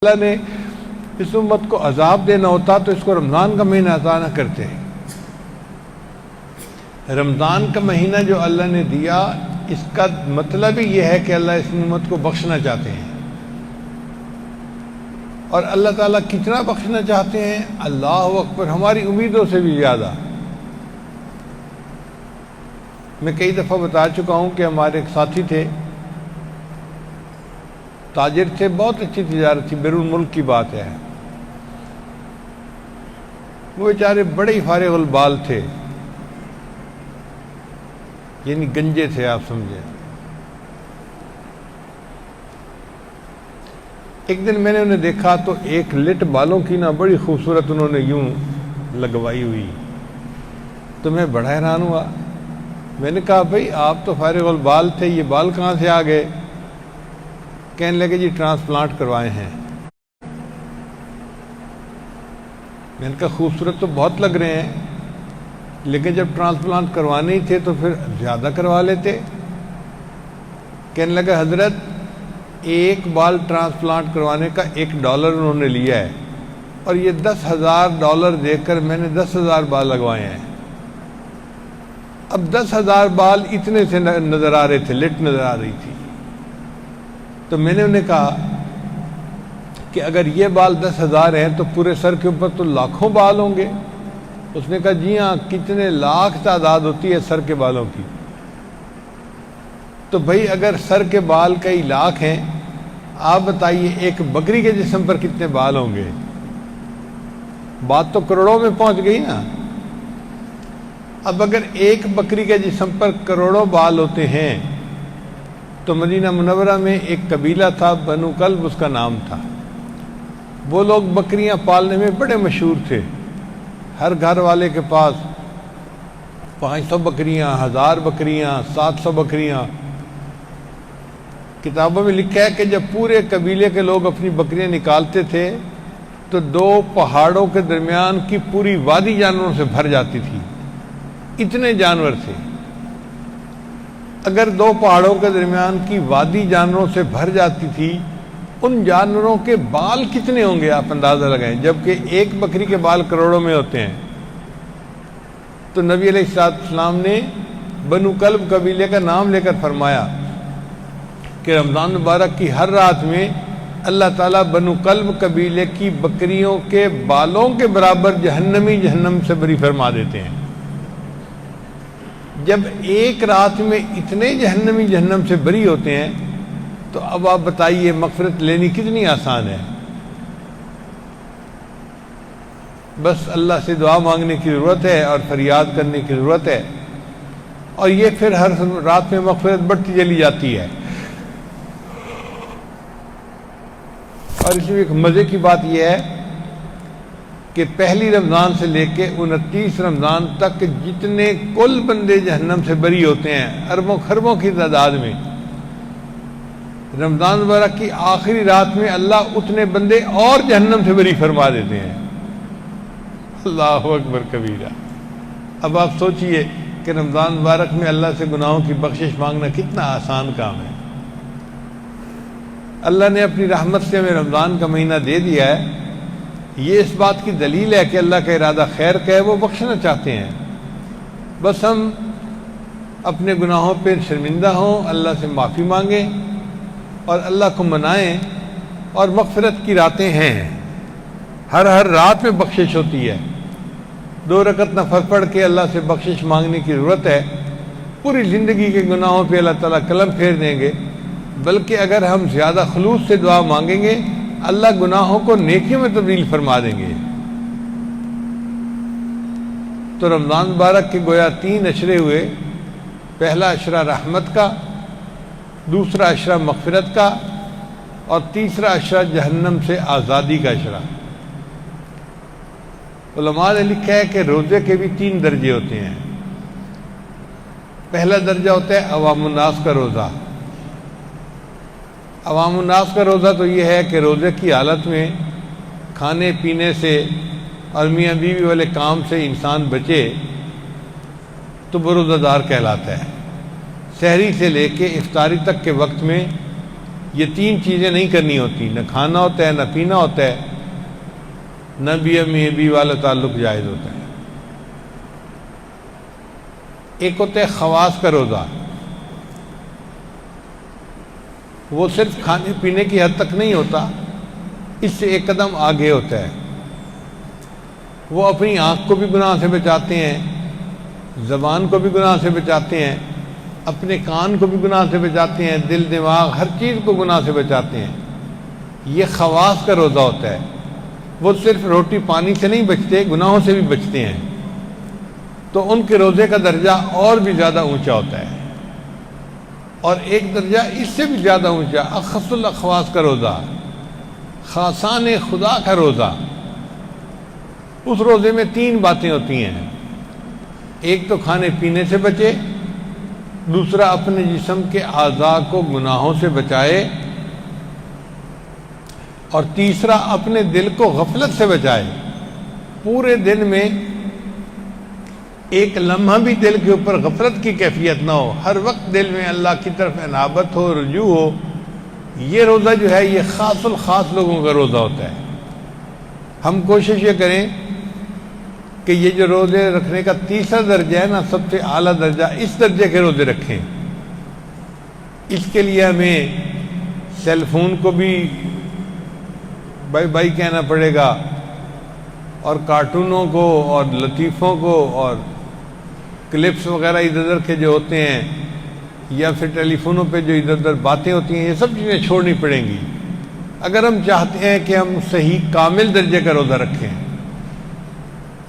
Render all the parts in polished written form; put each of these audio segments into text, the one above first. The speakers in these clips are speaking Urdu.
اللہ نے اس امت کو عذاب دینا ہوتا تو اس کو رمضان کا مہینہ عطا نہ کرتے. رمضان کا مہینہ جو اللہ نے دیا اس کا مطلب ہی یہ ہے کہ اللہ اس امت کو بخشنا چاہتے ہیں. اور اللہ تعالیٰ کتنا بخشنا چاہتے ہیں؟ اللہ اکبر، ہماری امیدوں سے بھی زیادہ. میں کئی دفعہ بتا چکا ہوں کہ ہمارے ایک ساتھی تھے، تاجر تھے، بہت اچھی تجارت تھی، بیرون ملک کی بات ہے. وہ بیچارے بڑے ہی فارغ البال تھے، یعنی گنجے تھے، آپ سمجھیں. ایک دن میں نے انہیں دیکھا تو ایک لٹ بالوں کی نا بڑی خوبصورت انہوں نے یوں لگوائی ہوئی، تو میں بڑا حیران ہوا. میں نے کہا بھئی آپ تو فارغ البال تھے، یہ بال کہاں سے آ گئے؟ کہنے لگے جی ٹرانسپلانٹ کروائے ہیں. میں نے کہا خوبصورت تو بہت لگ رہے ہیں، لیکن جب ٹرانسپلانٹ کروانے ہی تھے تو پھر زیادہ کروا لیتے. کہنے لگا حضرت ایک بال ٹرانسپلانٹ کروانے کا $1 انہوں نے لیا ہے، اور یہ $10,000 دے کر میں نے 10,000 بال لگوائے ہیں. اب 10,000 بال اتنے سے نظر آ رہے تھے، لٹ نظر آ رہی تھی. تو میں نے انہیں کہا کہ اگر یہ بال 10,000 ہیں تو پورے سر کے اوپر تو لاکھوں بال ہوں گے. اس نے کہا جی ہاں، کتنے لاکھ تعداد ہوتی ہے سر کے بالوں کی. تو بھئی اگر سر کے بال کئی لاکھ ہیں، آپ بتائیے ایک بکری کے جسم پر کتنے بال ہوں گے؟ بات تو کروڑوں میں پہنچ گئی نا. اب اگر ایک بکری کے جسم پر کروڑوں بال ہوتے ہیں تو مدینہ منورہ میں ایک قبیلہ تھا، بنو کلب اس کا نام تھا. وہ لوگ بکریاں پالنے میں بڑے مشہور تھے. ہر گھر والے کے پاس 500 بکریاں، 1000 بکریاں، 700 بکریاں. کتابوں میں لکھا ہے کہ جب پورے قبیلے کے لوگ اپنی بکریاں نکالتے تھے تو 2 پہاڑوں کے درمیان کی پوری وادی جانوروں سے بھر جاتی تھی. اتنے جانور تھے. اگر 2 پہاڑوں کے درمیان کی وادی جانوروں سے بھر جاتی تھی، ان جانوروں کے بال کتنے ہوں گے آپ اندازہ لگائیں، جبکہ ایک بکری کے بال کروڑوں میں ہوتے ہیں. تو نبی علیہ السلام نے بنو کلب قبیلے کا نام لے کر فرمایا کہ رمضان مبارک کی ہر رات میں اللہ تعالیٰ بنو کلب قبیلے کی بکریوں کے بالوں کے برابر جہنمی جہنم سے بری فرما دیتے ہیں. جب ایک رات میں اتنے جہنمی جہنم سے بری ہوتے ہیں تو اب آپ بتائیے مغفرت لینی کتنی آسان ہے. بس اللہ سے دعا مانگنے کی ضرورت ہے اور فریاد کرنے کی ضرورت ہے، اور یہ پھر ہر رات میں مغفرت بڑھتی چلی جاتی ہے. اور اس میں ایک مزے کی بات یہ ہے کہ پہلی رمضان سے لے کے 29 رمضان تک جتنے کل بندے جہنم سے بری ہوتے ہیں، اربوں خربوں کی تعداد میں، رمضان مبارک کی آخری رات میں اللہ اتنے بندے اور جہنم سے بری فرما دیتے ہیں. اللہ اکبر کبیرہ. اب آپ سوچئے کہ رمضان مبارک میں اللہ سے گناہوں کی بخشش مانگنا کتنا آسان کام ہے. اللہ نے اپنی رحمت سے ہمیں رمضان کا مہینہ دے دیا ہے. یہ اس بات کی دلیل ہے کہ اللہ کا ارادہ خیر کا ہے، وہ بخشنا چاہتے ہیں. بس ہم اپنے گناہوں پہ شرمندہ ہوں، اللہ سے معافی مانگیں اور اللہ کو منائیں. اور مغفرت کی راتیں ہیں، ہر رات میں بخشش ہوتی ہے. 2 رکعت نفل پڑھ کے اللہ سے بخشش مانگنے کی ضرورت ہے. پوری زندگی کے گناہوں پہ اللہ تعالیٰ قلم پھیر دیں گے. بلکہ اگر ہم زیادہ خلوص سے دعا مانگیں گے، اللہ گناہوں کو نیکیوں میں تبدیل فرما دیں گے. تو رمضان مبارک کے گویا 3 عشرے ہوئے. پہلا عشرہ رحمت کا، دوسرا عشرہ مغفرت کا، اور تیسرا عشرہ جہنم سے آزادی کا عشرہ. علماء نے لکھا ہے کہ روزے کے بھی 3 درجے ہوتے ہیں. پہلا درجہ ہوتا ہے عوام الناس کا روزہ. عوام الناس کا روزہ تو یہ ہے کہ روزے کی حالت میں کھانے پینے سے اور میاں بیوی والے کام سے انسان بچے تو وہ روزہ دار کہلاتا ہے. سحری سے لے کے افطاری تک کے وقت میں یہ تین چیزیں نہیں کرنی ہوتی، نہ کھانا ہوتا ہے، نہ پینا ہوتا ہے، نہ بیوی والا تعلق جائز ہوتا ہے۔ ایک ہوتا ہے خواص کا روزہ، وہ صرف کھانے پینے کی حد تک نہیں ہوتا، اس سے ایک قدم آگے ہوتا ہے۔ وہ اپنی آنکھ کو بھی گناہ سے بچاتے ہیں، زبان کو بھی گناہ سے بچاتے ہیں، اپنے کان کو بھی گناہ سے بچاتے ہیں، دل دماغ ہر چیز کو گناہ سے بچاتے ہیں۔ یہ خواص کا روزہ ہوتا ہے۔ وہ صرف روٹی پانی سے نہیں بچتے، گناہوں سے بھی بچتے ہیں، تو ان کے روزے کا درجہ اور بھی زیادہ اونچا ہوتا ہے۔ اور ایک درجہ اس سے بھی زیادہ اونچا، اخص الاخواص کا روزہ، خاصان خدا کا روزہ۔ اس روزے میں تین باتیں ہوتی ہیں، ایک تو کھانے پینے سے بچے، دوسرا اپنے جسم کے اعضاء کو گناہوں سے بچائے، اور تیسرا اپنے دل کو غفلت سے بچائے۔ پورے دن میں ایک لمحہ بھی دل کے اوپر غفلت کی کیفیت نہ ہو، ہر وقت دل میں اللہ کی طرف انابت ہو، رجوع ہو۔ یہ روزہ جو ہے یہ خاص الخاص لوگوں کا روزہ ہوتا ہے۔ ہم کوشش یہ کریں کہ یہ جو روزے رکھنے کا تیسرا درجہ ہے نا، سب سے اعلیٰ درجہ، اس درجے کے روزے رکھیں۔ اس کے لیے ہمیں سیل فون کو بھی بائی بائی کہنا پڑے گا، اور کارٹونوں کو اور لطیفوں کو اور کلپس وغیرہ ادھر ادھر کے جو ہوتے ہیں، یا پھر ٹیلی فونوں پہ جو ادھر ادھر باتیں ہوتی ہیں، یہ سب چیزیں چھوڑنی پڑیں گی اگر ہم چاہتے ہیں کہ ہم صحیح کامل درجے کا روزہ رکھیں۔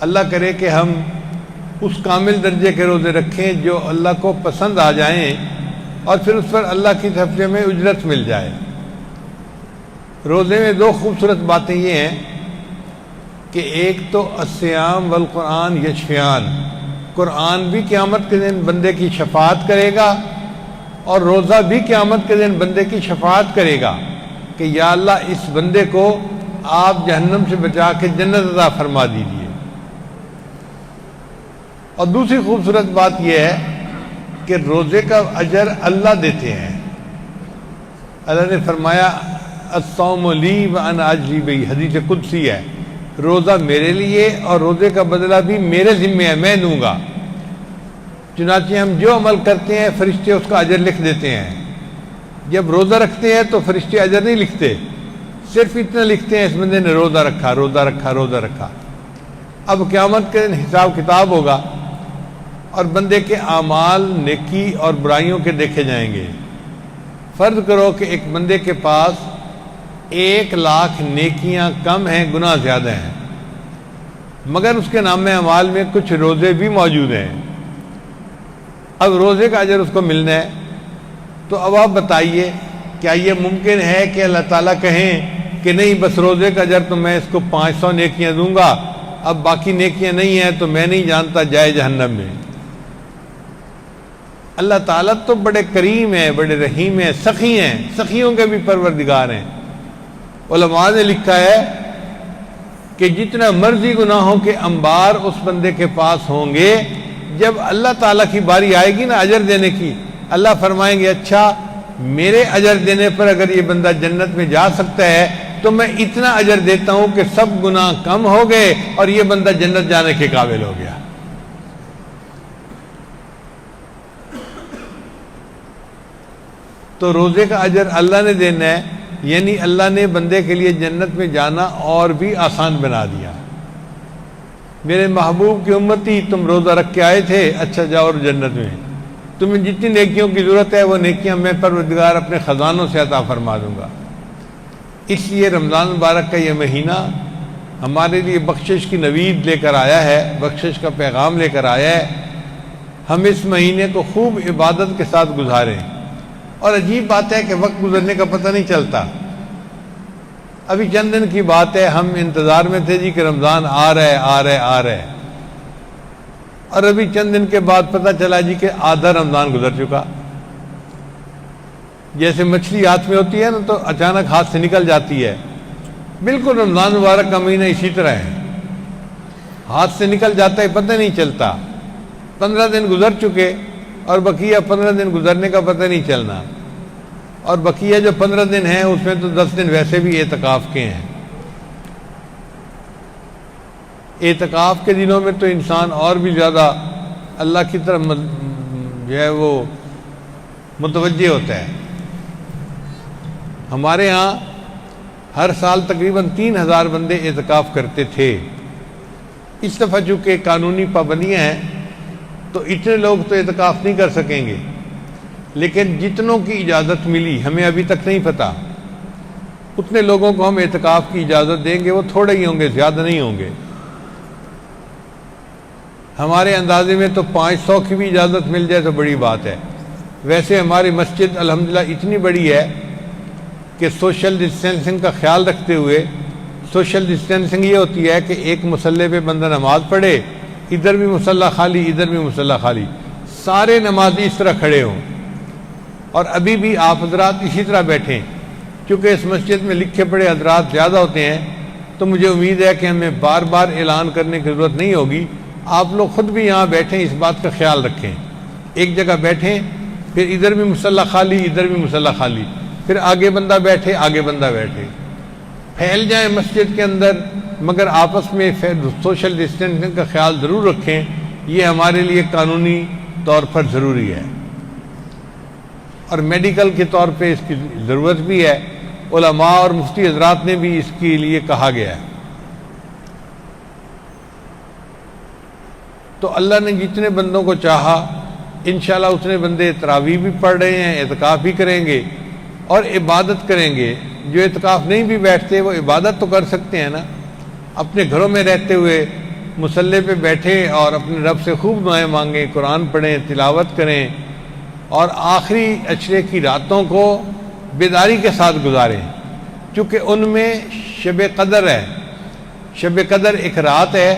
اللہ کرے کہ ہم اس کامل درجے کے روزے رکھیں جو اللہ کو پسند آ جائیں، اور پھر اس پر اللہ کی طرف سے ہمیں اجرت مل جائے۔ روزے میں دو خوبصورت باتیں یہ ہیں کہ ایک تو الصیام والقرآن یشفیان، قرآن بھی قیامت کے دن بندے کی شفاعت کرے گا، اور روزہ بھی قیامت کے دن بندے کی شفاعت کرے گا کہ یا اللہ اس بندے کو آپ جہنم سے بچا کے جنت عطا فرما دیجیے۔ اور دوسری خوبصورت بات یہ ہے کہ روزے کا اجر اللہ دیتے ہیں۔ اللہ نے فرمایا الصوم لی وانا اجزی بہ، حدیث قدسی ہے، روزہ میرے لیے اور روزے کا بدلہ بھی میرے ذمہ ہے، میں دوں گا۔ چنانچہ ہم جو عمل کرتے ہیں فرشتے اس کا اجر لکھ دیتے ہیں۔ جب روزہ رکھتے ہیں تو فرشتے اجر نہیں لکھتے، صرف اتنا لکھتے ہیں اس بندے نے روزہ رکھا، روزہ رکھا، روزہ رکھا۔ اب قیامت کے دن حساب کتاب ہوگا، اور بندے کے اعمال نیکی اور برائیوں کے دیکھے جائیں گے۔ فرض کرو کہ ایک بندے کے پاس 1,00,000 نیکیاں کم ہیں، گناہ زیادہ ہیں، مگر اس کے نام اعمال میں کچھ روزے بھی موجود ہیں۔ اب روزے کا اجر اس کو ملنا ہے، تو اب آپ بتائیے کیا یہ ممکن ہے کہ اللہ تعالیٰ کہیں کہ نہیں بس روزے کا اجر تو میں اس کو 500 نیکیاں دوں گا، اب باقی نیکیاں نہیں ہیں تو میں نہیں جانتا، جائے جہنم میں۔ اللہ تعالیٰ تو بڑے کریم ہیں، بڑے رحیم ہیں، سخی ہیں، سخیوں کے بھی پروردگار ہیں۔ علماء نے لکھا ہے کہ جتنا مرضی گناہوں کے انبار اس بندے کے پاس ہوں گے، جب اللہ تعالیٰ کی باری آئے گی نا اجر دینے کی، اللہ فرمائیں گے اچھا میرے اجر دینے پر اگر یہ بندہ جنت میں جا سکتا ہے تو میں اتنا اجر دیتا ہوں کہ سب گناہ کم ہو گئے اور یہ بندہ جنت جانے کے قابل ہو گیا۔ تو روزے کا اجر اللہ نے دینا ہے، یعنی اللہ نے بندے کے لیے جنت میں جانا اور بھی آسان بنا دیا۔ میرے محبوب کی امتی تم روزہ رکھ کے آئے تھے، اچھا جاؤ اور جنت میں تمہیں جتنی نیکیوں کی ضرورت ہے وہ نیکیاں میں پروردگار اپنے خزانوں سے عطا فرما دوں گا۔ اس لیے رمضان مبارک کا یہ مہینہ ہمارے لیے بخشش کی نوید لے کر آیا ہے، بخشش کا پیغام لے کر آیا ہے۔ ہم اس مہینے کو خوب عبادت کے ساتھ گزاریں، اور عجیب بات ہے کہ وقت گزرنے کا پتہ نہیں چلتا۔ ابھی چند دن کی بات ہے، ہم انتظار میں تھے جی کہ رمضان آ رہا ہے، اور ابھی چند دن کے بعد پتہ چلا جی کہ آدھا رمضان گزر چکا۔ جیسے مچھلی ہاتھ میں ہوتی ہے نا تو اچانک ہاتھ سے نکل جاتی ہے، بالکل رمضان مبارک کا مہینہ اسی طرح ہے، ہاتھ سے نکل جاتا ہے، پتہ نہیں چلتا۔ 15 دن گزر چکے اور بقیہ 15 دن گزرنے کا پتہ نہیں چلنا۔ اور بقیہ جو 15 دن ہیں اس میں تو 10 دن ویسے بھی اعتکاف کے ہیں۔ اعتکاف کے دنوں میں تو انسان اور بھی زیادہ اللہ کی طرف جو ہے وہ متوجہ ہوتا ہے۔ ہمارے ہاں ہر سال تقریباً 3000 بندے اعتکاف کرتے تھے۔ اس دفعہ چونکہ قانونی پابندیاں ہیں تو اتنے لوگ تو اعتکاف نہیں کر سکیں گے، لیکن جتنوں کی اجازت ملی ہمیں ابھی تک نہیں پتہ، اتنے لوگوں کو ہم اعتکاف کی اجازت دیں گے۔ وہ تھوڑے ہی ہوں گے، زیادہ نہیں ہوں گے۔ ہمارے اندازے میں تو 500 کی بھی اجازت مل جائے تو بڑی بات ہے۔ ویسے ہماری مسجد الحمدللہ اتنی بڑی ہے کہ سوشل ڈسٹینسنگ کا خیال رکھتے ہوئے، سوشل ڈسٹینسنگ یہ ہوتی ہے کہ ایک مصلی پہ بندہ نماز پڑھے، ادھر بھی مصلی خالی، ادھر بھی مصلی خالی، سارے نمازی اس طرح کھڑے ہوں۔ اور ابھی بھی آپ حضرات اسی طرح بیٹھیں، کیونکہ اس مسجد میں لکھے پڑھے حضرات زیادہ ہوتے ہیں، تو مجھے امید ہے کہ ہمیں بار بار اعلان کرنے کی ضرورت نہیں ہوگی۔ آپ لوگ خود بھی یہاں بیٹھیں، اس بات کا خیال رکھیں، ایک جگہ بیٹھیں، پھر ادھر بھی مصلی خالی، ادھر بھی مصلی خالی، پھر آگے بندہ بیٹھے، آگے بندہ بیٹھے، پھیل جائیں مسجد کے اندر، مگر آپس میں سوشل ڈسٹینسنگ کا خیال ضرور رکھیں۔ یہ ہمارے لیے قانونی طور پر ضروری ہے، اور میڈیکل کے طور پہ اس کی ضرورت بھی ہے۔ علماء اور مفتی حضرات نے بھی اس کے لیے کہا گیا ہے۔ تو اللہ نے جتنے بندوں کو چاہا انشاءاللہ اتنے بندے تراویح بھی پڑھ رہے ہیں، اعتکاف بھی کریں گے اور عبادت کریں گے۔ جو اعتکاف نہیں بھی بیٹھتے وہ عبادت تو کر سکتے ہیں نا، اپنے گھروں میں رہتے ہوئے مصلی پہ بیٹھیں اور اپنے رب سے خوب دعائیں مانگیں، قرآن پڑھیں، تلاوت کریں، اور آخری عشرے کی راتوں کو بیداری کے ساتھ گزاریں، چونکہ ان میں شب قدر ہے۔ شب قدر ایک رات ہے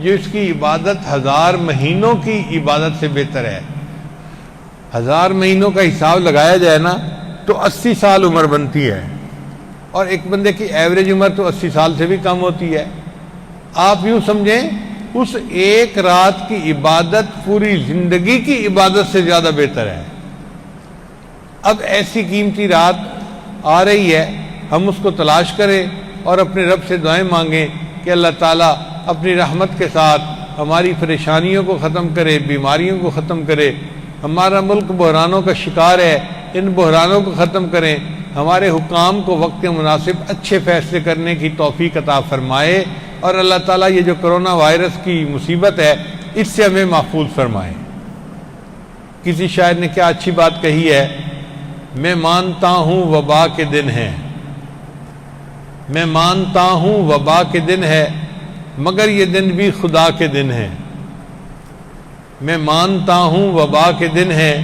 جس کی عبادت 1000 مہینوں کی عبادت سے بہتر ہے۔ 1000 مہینوں کا حساب لگایا جائے نا تو 80 سال عمر بنتی ہے، اور ایک بندے کی ایوریج عمر تو 80 سال سے بھی کم ہوتی ہے۔ آپ یوں سمجھیں اس ایک رات کی عبادت پوری زندگی کی عبادت سے زیادہ بہتر ہے۔ اب ایسی قیمتی رات آ رہی ہے، ہم اس کو تلاش کریں اور اپنے رب سے دعائیں مانگیں کہ اللہ تعالیٰ اپنی رحمت کے ساتھ ہماری پریشانیوں کو ختم کرے، بیماریوں کو ختم کرے۔ ہمارا ملک بحرانوں کا شکار ہے، ان بحرانوں کو ختم کریں۔ ہمارے حکام کو وقت مناسب اچھے فیصلے کرنے کی توفیق عطا فرمائے، اور اللہ تعالیٰ یہ جو کرونا وائرس کی مصیبت ہے اس سے ہمیں محفوظ فرمائے۔ کسی شاعر نے کیا اچھی بات کہی ہے، میں مانتا ہوں وبا کے دن ہیں، میں مانتا ہوں وبا کے دن ہے، مگر یہ دن بھی خدا کے دن ہیں۔ میں مانتا ہوں وبا کے دن ہے،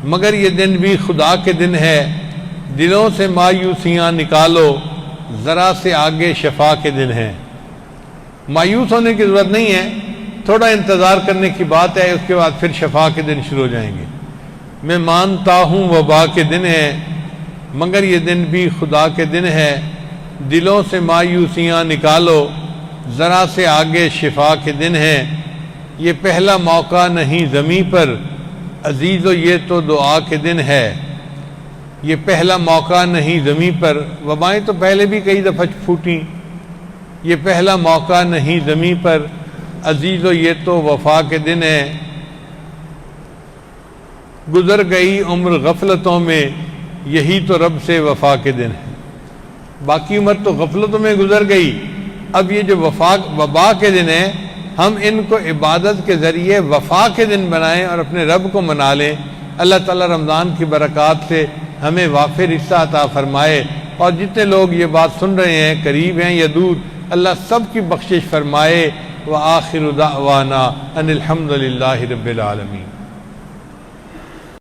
مگر یہ دن بھی خدا کے دن ہے۔ دلوں سے مایوسیاں نکالو، ذرا سے آگے شفا کے دن ہیں۔ مایوس ہونے کی ضرورت نہیں ہے، تھوڑا انتظار کرنے کی بات ہے، اس کے بعد پھر شفا کے دن شروع ہو جائیں گے۔ میں مانتا ہوں وبا کے دن ہے، مگر یہ دن بھی خدا کے دن ہے۔ دلوں سے مایوسیاں نکالو، ذرا سے آگے شفا کے دن ہے۔ یہ پہلا موقع نہیں زمیں پر، عزیزو یہ تو دعا کے دن ہے۔ یہ پہلا موقع نہیں زمیں پر، وبائیں تو پہلے بھی کئی دفعہ پھوٹیں۔ یہ پہلا موقع نہیں زمیں پر، عزیزو یہ تو وفا کے دن ہے۔ گزر گئی عمر غفلتوں میں، یہی تو رب سے وفا کے دن ہے۔ باقی عمر تو غفلتوں میں گزر گئی، اب یہ جو وبا کے دن ہیں ہم ان کو عبادت کے ذریعے وفا کے دن بنائیں اور اپنے رب کو منا لیں۔ اللہ تعالیٰ رمضان کی برکات سے ہمیں وافر حصہ عطا فرمائے، اور جتنے لوگ یہ بات سن رہے ہیں قریب ہیں یا دور، اللہ سب کی بخشش فرمائے۔ وآخر دعوانا ان الحمد للہ رب العالمین۔